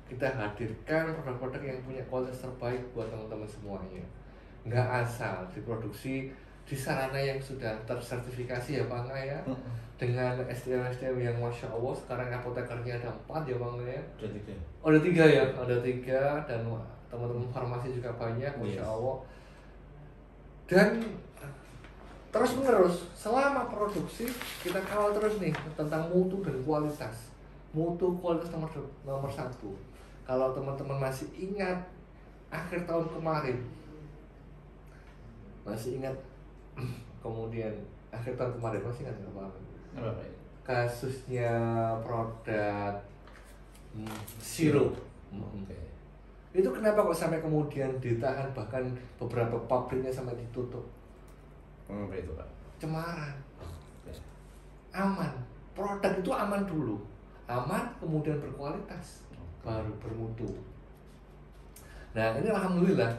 Kita hadirkan produk-produk yang punya kualitas terbaik buat teman-teman semuanya. Nggak asal diproduksi di sarana yang sudah tersertifikasi ya Bang ya. Dengan SDM yang Masya Allah, sekarang apotekernya ada 4 ya Bang ya. Ada 3. Oh, ada 3 ya, ada 3 dan teman-teman farmasi juga banyak Masya Allah. Dan terus menerus selama produksi kita kawal terus nih tentang mutu dan kualitas. Mutu kualitas nomor 1. Kalau teman-teman masih ingat akhir tahun kemarin, masih ingat kemudian akhir tahun kemarin masih ingat nggak Pak? Kasusnya produk sirup. Itu kenapa kok sampai kemudian ditahan, bahkan beberapa pabriknya sampai ditutup? Apa itu Pak? Cemaran. Aman. Produk itu aman dulu. Aman kemudian berkualitas, baru bermutu. Nah ini alhamdulillah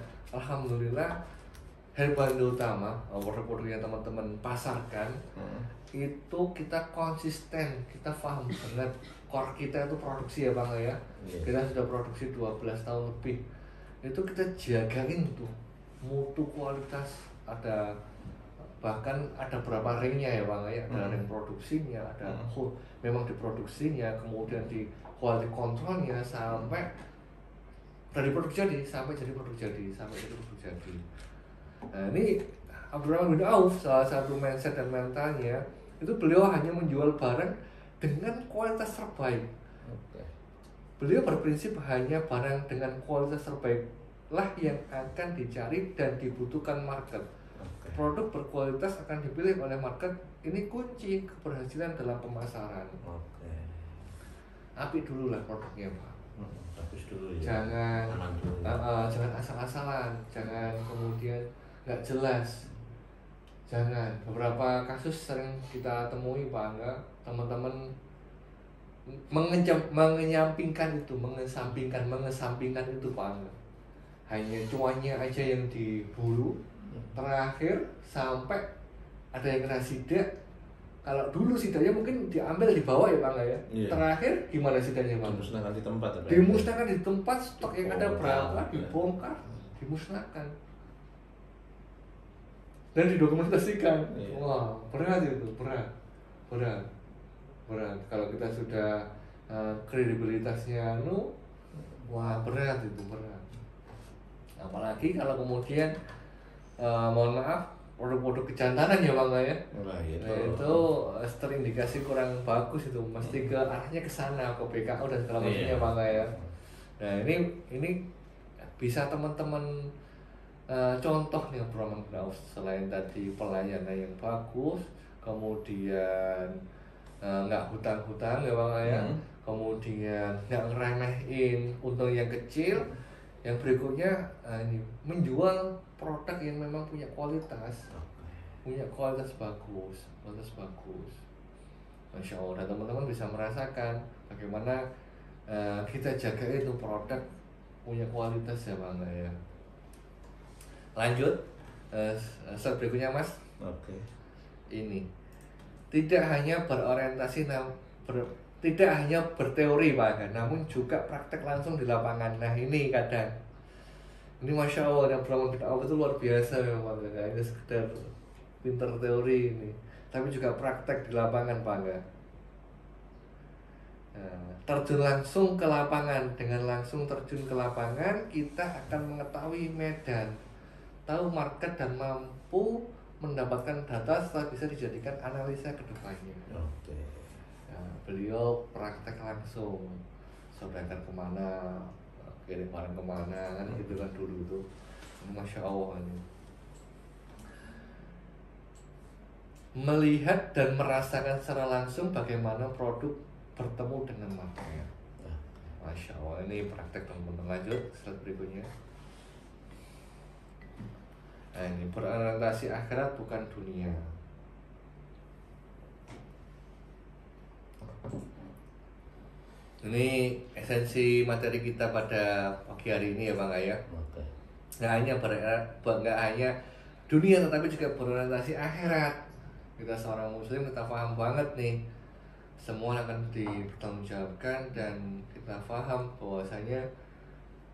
herbal utama, produk-produk yang teman-teman pasarkan itu kita konsisten, kita paham banget core kita itu produksi ya Bang ya. Kita sudah produksi 12 tahun lebih. Itu kita jagain tuh mutu kualitas, ada bahkan ada berapa ringnya ya Bang ya, ada ring produksinya, ada memang diproduksinya, kemudian di quality controlnya sampai dari produk jadi sampai jadi produk jadi. Nah ini Abdurrahman bin Auf, salah satu mindset dan mentalnya itu beliau hanya menjual barang dengan kualitas terbaik. Beliau berprinsip hanya barang dengan kualitas terbaik lah yang akan dicari dan dibutuhkan market. Produk berkualitas akan dipilih oleh market. Ini kunci keberhasilan dalam pemasaran. Apik dulu lah produknya Pak. Bagus dulu ya. Jangan asal-asalan, jangan kemudian nggak jelas. Jangan. Beberapa kasus sering kita temui Pak, teman-teman mengesampingkan itu Pak. Hanya cuannya aja yang diburu. Terakhir sampai ada yang kena sidak. Kalau dulu sidaknya mungkin diambil di bawah ya Bang ya. Iya. Terakhir gimana sidaknya Bang? Dimusnahkan di tempat. Dimusnahkan di tempat, stok yang ada berapa dibongkar, dimusnahkan. dan didokumentasikan. Iya. Wah, berat itu, berat. Kalau kita sudah kredibilitasnya wah berat itu, berat. Apalagi kalau kemudian mohon maaf produk-produk kejantanan ya Bang ya. Nah, itu. Nah, itu terindikasi kurang bagus itu, mesti ke arahnya ke sana, ke BKO dan segala macamnya Bang ya. Nah, ini bisa teman-teman contoh nih Abdurrahman bin Auf, selain tadi pelayanan yang bagus, kemudian nggak hutang-hutang ya Bang ya, kemudian nggak ngeremehin untung yang kecil, yang berikutnya ini menjual produk yang memang punya kualitas bagus, Masya Allah. Dan teman-teman bisa merasakan bagaimana kita jaga itu produk punya kualitas ya Bang ya. Lanjut slide berikutnya Mas. Oke. Ini tidak hanya tidak hanya berteori Pak, namun juga praktek langsung di lapangan. Nah ini kadang ini Masya Allah, yang Abdurrahman bin Auf itu luar biasa memang, gak hanya sekedar pinter teori ini, tapi juga praktek di lapangan Pak. Terjun langsung ke lapangan. Dengan langsung terjun ke lapangan, kita akan mengetahui medan, tahu market, dan mampu mendapatkan data setelah bisa dijadikan analisa ke depannya. Oke. Beliau praktek langsung, saudagar kemana, kirim barang kemana, kan gitu kan dulu itu. Masya Allah ini. Melihat dan merasakan secara langsung bagaimana produk bertemu dengan market. Masya Allah, ini praktek teman-teman. Lanjut slide berikutnya. Nah ini berorientasi akhirat bukan dunia. Ini esensi materi kita pada pagi hari ini ya Bang ya. Oke. Nggak hanya dunia, tetapi juga berorientasi akhirat. Kita seorang muslim, kita paham banget nih, semua akan dipertanggungjawabkan, dan kita paham bahwasanya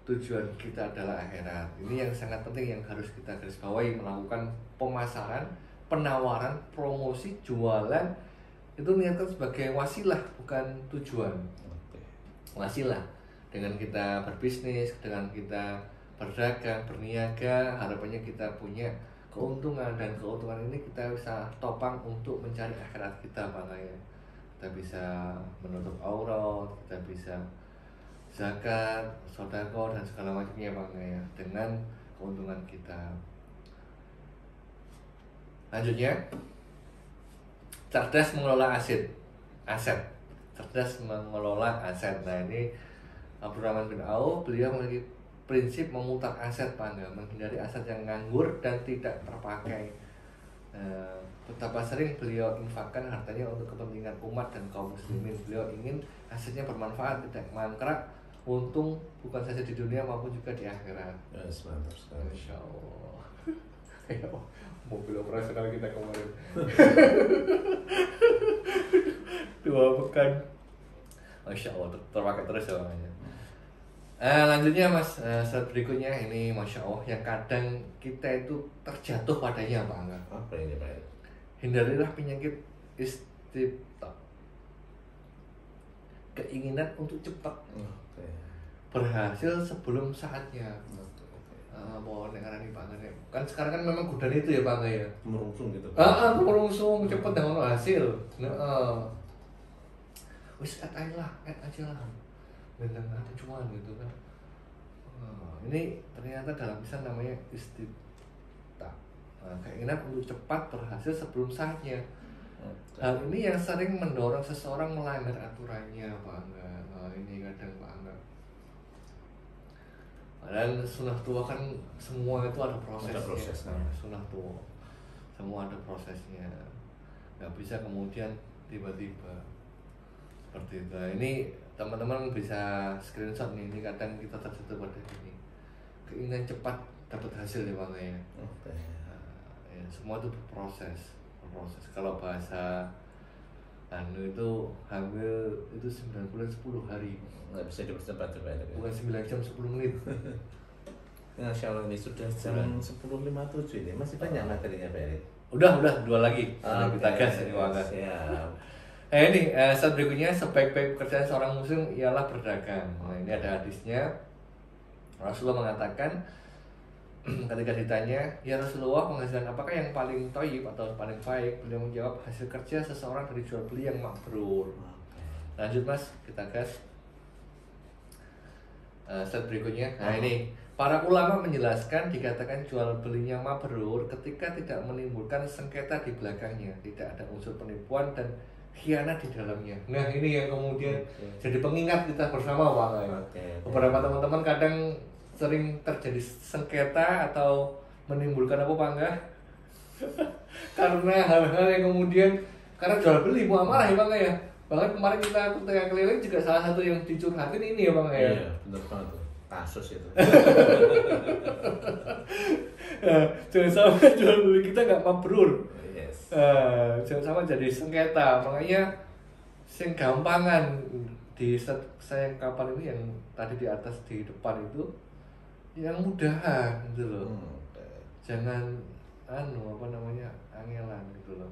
tujuan kita adalah akhirat. Ini yang sangat penting yang harus kita garis bawahi. Melakukan pemasaran, penawaran, promosi, jualan itu niatkan sebagai wasilah, bukan tujuan. Wasilah. Dengan kita berbisnis, dengan kita berdagang, berniaga, harapannya kita punya keuntungan, dan keuntungan ini kita bisa topang untuk mencari akhirat kita Pak ya. Kita bisa menutup aurat, kita bisa zakat, sedekah, dan segala macamnya Bang ya, dengan keuntungan kita. Lanjutnya, cerdas mengelola aset. Cerdas mengelola aset. Nah ini Abdurrahman bin Auf, beliau memiliki prinsip memutar aset Pak, menghindari aset yang nganggur dan tidak terpakai. Betapa sering beliau infakkan hartanya untuk kepentingan umat dan kaum muslimin. Beliau ingin asetnya bermanfaat, tidak mangkrak, untung bukan saja di dunia maupun juga di akhirat. Mantap sekali. Masya Allah. Kayak mobil operasional kita kemarin. 2 pekan. Masya Allah, terpakai terus ya namanya. Lanjutnya Mas, slide berikutnya ini Masya Allah, yang kadang kita itu terjatuh padanya Pak Angga. Apa ini Pak? Hindarilah penyakit istibta, keinginan untuk cepat berhasil sebelum saatnya. Bahwa negaranya Pak Angga kan sekarang kan memang godaan itu ya Pak Angga ya, merungsung gitu. Merungsung cepat dengan hasil. Wis add aja lah, dan ada cuan gitu kan. Ini ternyata dalam Islam namanya istibta, keinginan untuk cepat berhasil sebelum saatnya. Hal ini yang sering mendorong seseorang melanggar aturannya Pak Angga. Ini kadang Pak Angga. Dan sunnah tua kan semua itu ada prosesnya. Ada prosesnya. Sunnah tua semua ada prosesnya, nggak bisa kemudian tiba-tiba seperti itu. Ini teman-teman bisa screenshot nih, ini kadang kita terjatuh pada ini, keinginan cepat dapat hasil ya Bang ya. Ya, semua itu berproses. Kalau bahasa itu hamil itu 9 bulan 10 hari, nggak bisa dipercepat coba. bukan 9 jam 10 menit. Masya Allah, ini sudah jam 10.57 ini, masih banyak materinya Pak Erik. Udah 2 lagi. Kita Oke, gas ini Bang. siap. Ini saat berikutnya, sebaik-baik pekerjaan seorang muslim ialah berdagang. Nah, ini ada hadisnya. Rasulullah mengatakan ketika ditanya, ya Rasulullah, penghasilan apakah yang paling thayyib atau paling baik? Beliau menjawab, hasil kerja seseorang dari jual beli yang mabrur. Lanjut Mas, kita gas. Slide berikutnya. Nah ini, para ulama menjelaskan dikatakan jual belinya mabrur ketika tidak menimbulkan sengketa di belakangnya, tidak ada unsur penipuan dan khianat di dalamnya. Nah ini yang kemudian jadi pengingat kita bersama Bang. Beberapa teman-teman kadang sering terjadi sengketa atau menimbulkan apa Bang? Karena hal-hal yang kemudian karena jual beli muamalah ya Bang ya. Bahkan kemarin kita ketika keliling juga salah satu yang dicurhatin ini ya Bang ya. Iya, benar banget tuh. Kasus itu. Nah, jangan sampai jual beli kita nggak mabrur. Yes. Jangan sampai jadi sengketa. Makanya sing gampangan di saya kapal ini yang tadi di atas di depan itu yang mudahan gitu loh. Jangan apa namanya angelan gitu loh.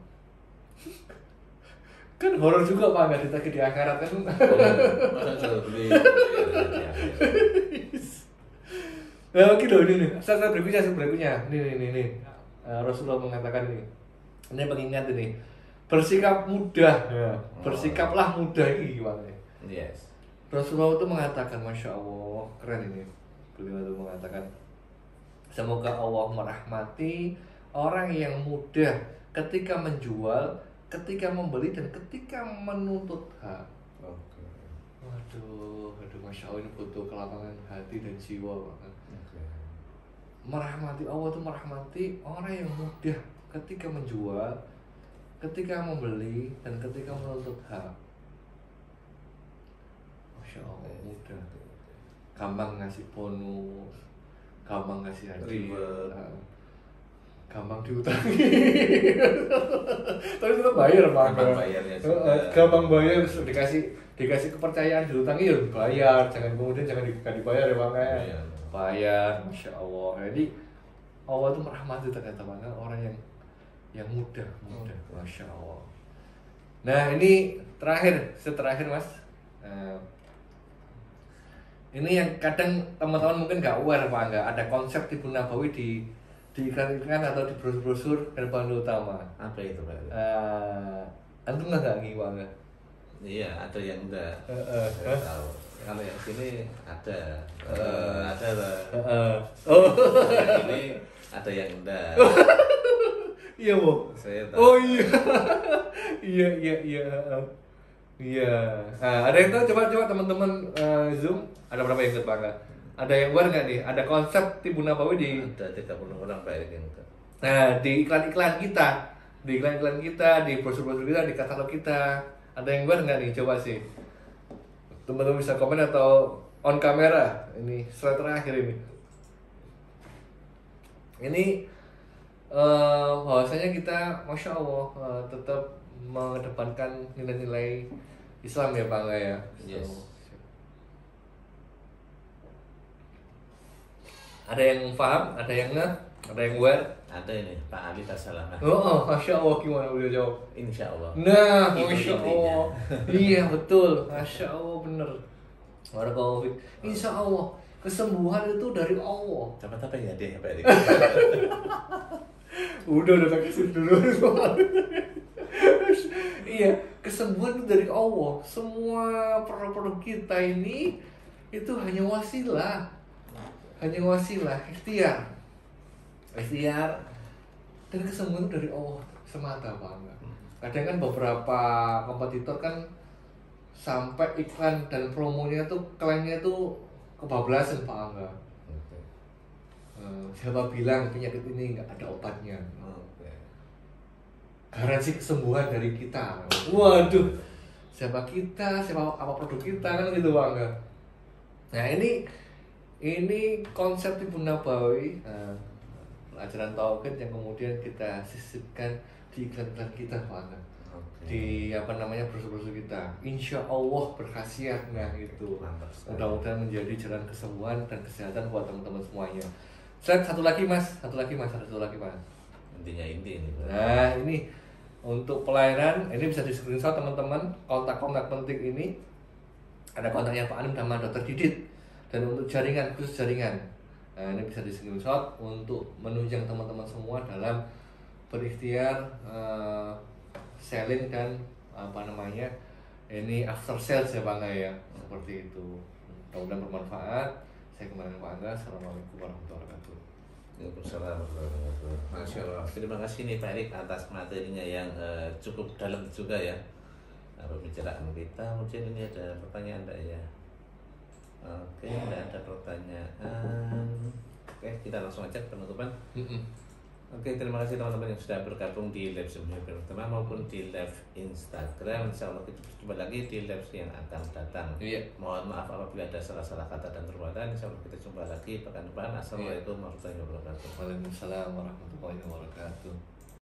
Kan horor juga Pak, nggak ditagih di akhirat kan. Masa jual beli. Nah, oke loh ini nih. Saat berikutnya. Nih. Rasulullah mengatakan nih. Ini pengingat ini. Bersikap mudah. Ya. Bersikaplah mudah ini gimana nih? Yes. Rasulullah itu mengatakan, Masya Allah, keren ini. Beliau itu mengatakan, semoga Allah merahmati orang yang mudah ketika menjual, ketika membeli, dan ketika menuntut hak. Oke. Waduh, Masya Allah, ini butuh kelapangan hati dan jiwa banget. Oke. Merahmati Allah itu merahmati orang yang mudah ketika menjual, ketika membeli, dan ketika menuntut hak. Masya Allah, mudah. Gampang ngasih bonus, gampang ngasih hadiah, gampang diutangi. Tapi tetap bayar Pak. Gampang bayarnya juga. Gampang bayar, dikasih kepercayaan diutangi ya bayar, jangan dibayar ya Bang ya. Iya. Bayar, Masya Allah. Jadi Allah itu merahmati ternyata Bang orang yang mudah, Masya Allah. Nah ini terakhir Mas. Ini yang kadang teman-teman mungkin nggak aware Pak, nggak ada konsep Tibun Nabawi di iklan-iklan atau di brosur-brosur Herbal Utama. Apa itu Pak? Antum nggak ngiwang nggak? Iya, ada yang enggak. Saya tahu. Kalau yang sini ada. Ada lah. Oh. Yang ini ada yang enggak. Iya Bu. Saya tahu. Oh iya. Iya. Ada yang tahu? Coba teman-teman Zoom. Ada berapa yang ikut Pak? Ada yang luar nggak nih? Ada konsep Tibun Nabawi di. Ada 30 orang Pak Erik yang enggak. Nah, di iklan-iklan kita, di brosur-brosur kita, di katalog kita, ada yang luar nggak nih? Coba sih. Teman-teman bisa komen atau on kamera. Ini slide terakhir ini. Ini bahwasanya kita, Masya Allah, tetap mengedepankan nilai-nilai Islam ya Pak ya. Yes. Ada yang paham, ada yang nggak, ada yang aware. Ada ini Pak Ali Tasalamah. Oh, Masya Allah, gimana beliau jawab? Insya Allah. Nah, Itu Masya intinya. Allah. Iya betul, Masya Allah bener. Barakallahu fiik. Insya Allah, kesembuhan itu dari Allah. Dapat apa ya deh Pak Erik? Udah kasih dulu. Iya, kesembuhan itu dari Allah. Semua produk kita ini itu hanya wasilah, ikhtiar, dan kesembuhan itu dari Allah semata Pak. Kadang kan beberapa kompetitor kan sampai iklan dan promonya tuh klaimnya tuh kebablasan Pak Angga. Siapa bilang penyakit ini nggak ada obatnya? Garansi kesembuhan dari kita. Waduh, siapa apa produk kita kan gitu Pak Angga. Nah ini konsep Tibun Nabawi, ajaran tauhid yang kemudian kita sisipkan di iklan-iklan kita Pak Angga. Di brosur-brosur kita, insya Allah berkhasiat. Nah itu mudah-mudahan menjadi jalan kesembuhan dan kesehatan buat teman-teman semuanya. Set, satu lagi mas. Intinya inti ini. Nah ini untuk pelayanan, ini bisa di screenshot teman-teman. Kontak-kontak penting ini ada kontaknya Pak Anim sama Dr. Didit. Dan untuk jaringan, khusus jaringan, nah ini bisa di screenshot untuk menunjang teman-teman semua dalam berikhtiar selling dan ini after sales ya Pak Angga ya, seperti itu. Mudah-mudahan bermanfaat. Saya kembali ke Pak Angga. Assalamualaikum warahmatullahi wabarakatuh. Waalaikumsalam warahmatullahi wabarakatuh. Masya Allah. Terima kasih nih Pak Erik atas materinya yang cukup dalam juga ya. Pembicaraan kita. Mungkin ini ada pertanyaan enggak ya? Oke, tidak ada pertanyaan. Oke, kita langsung aja penutupan. Oke, terima kasih teman-teman yang sudah bergabung di live sebelumnya pertama maupun di live Instagram. Insya Allah kita berjumpa lagi di live yang akan datang. Mohon maaf apabila ada salah-salah kata dan perbuatan. Insya Allah kita jumpa lagi pekan depan. Assalamualaikum warahmatullahi wabarakatuh. Waalaikumsalam warahmatullahi wabarakatuh.